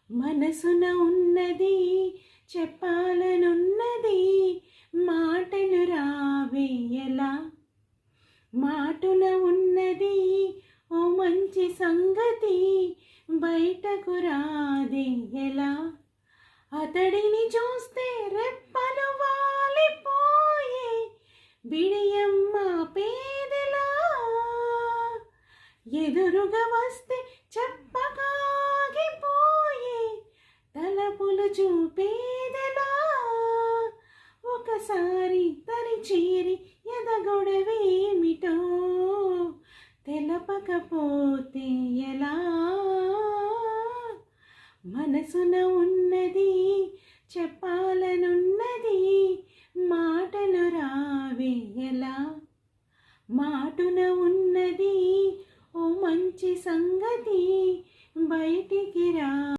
మనసున ఉన్నది చెప్పాలనున్నది, మాటలు రావేయలా. మాటున ఉన్నది ఓ మంచి సంగతి, బయటకు రాదేయలా. అతడిని చూస్తే రెప్పలు వాలిపోయే, బిడియమ్మ పేదలా. ఎదురుగా వస్తే చెప్పగాగిపోయే, తలపులు చూపేదలా. ఒకసారి తరిచేరి ఎదగొడవేమిటో తెలపకపోతే ఎలా. మనసున ఉన్నది చెప్పాలనున్నది, మాటలు రావేయలా. మాటున ఉన్నది ఓ మంచి సంగతి, బయటికి రా.